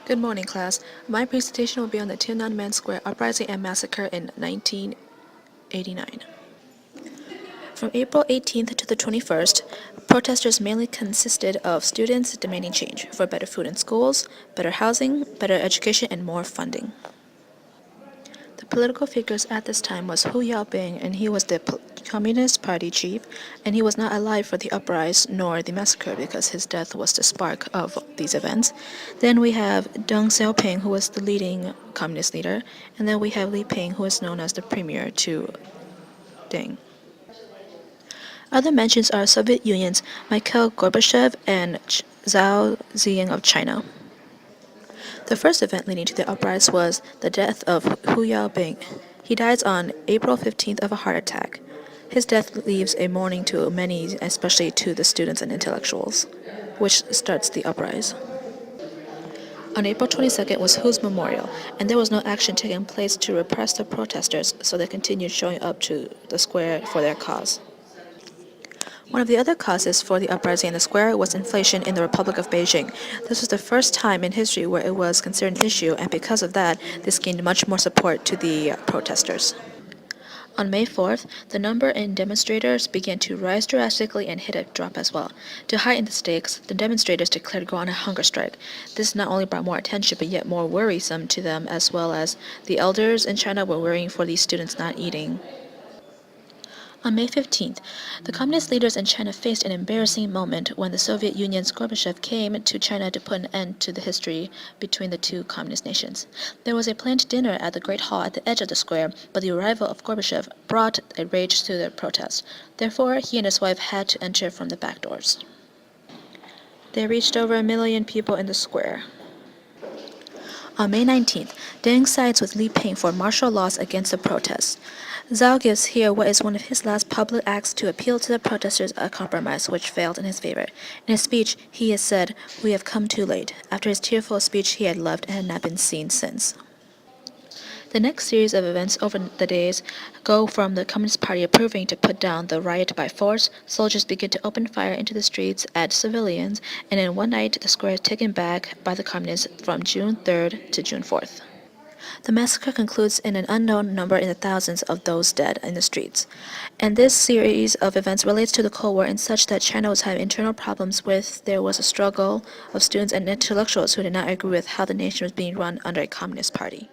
Good morning, class. My presentation will be on the Tiananmen Square uprising and massacre in 1989. From April 18th to the 21st, protesters mainly consisted of students demanding change for better food in schools, better housing, better education, and more funding. The political figures at this time was Hu Yaobing, and he was the Communist Party chief, and he was not alive for the uprising nor the massacre because his death was the spark of these events. Then we have Deng Xiaoping, who was the leading communist leader, and then we have Li Peng, who is known as the premier to Deng. Other mentions are Soviet Union's Mikhail Gorbachev and Zhao Ziying of China. The first event leading to the uprising was the death of Hu Yaobing. He dies on April 15th of a heart attack. His death leaves a mourning to many, especially to the students and intellectuals, which starts the uprising. On April 22nd was Hu's memorial, and there was no action taking place to repress the protesters, so they continued showing up to the square for their cause. One of the other causes for the uprising in the square was inflation in the Republic of Beijing. This was the first time in history where it was considered an issue, and because of that, this gained much more support to the protesters. On May 4th, the number in demonstrators began to rise drastically and hit a drop as well. To heighten the stakes, the demonstrators declared to go on a hunger strike. This not only brought more attention, but yet more worrisome to them, as well as the elders in China were worrying for these students not eating. On May 15th, the communist leaders in China faced an embarrassing moment when the Soviet Union's Gorbachev came to China to put an end to the history between the two communist nations. There was a planned dinner at the Great Hall at the edge of the square, but the arrival of Gorbachev brought a rage to the protest. Therefore, he and his wife had to enter from the back doors. They reached over 1 million people in the square. On May 19th, Deng sides with Li Peng for martial laws against the protests. Zhao gives here what is one of his last public acts to appeal to the protesters a compromise, which failed in his favor. In his speech, he has said, "We have come too late." After his tearful speech, he had left and had not been seen since. The next series of events over the days go from the Communist Party approving to put down the riot by force, soldiers begin to open fire into the streets at civilians, and in one night the square is taken back by the communists from June 3rd to June 4th. The massacre concludes in an unknown number in the thousands of those dead in the streets. And this series of events relates to the Cold War in such that China was having internal problems with there was a struggle of students and intellectuals who did not agree with how the nation was being run under a communist party.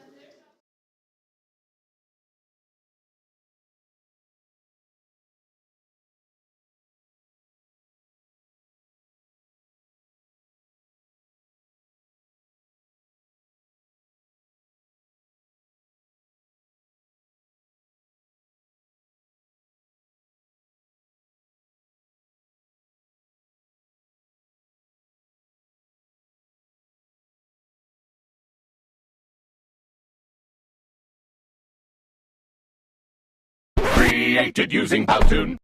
Created using Powtoon.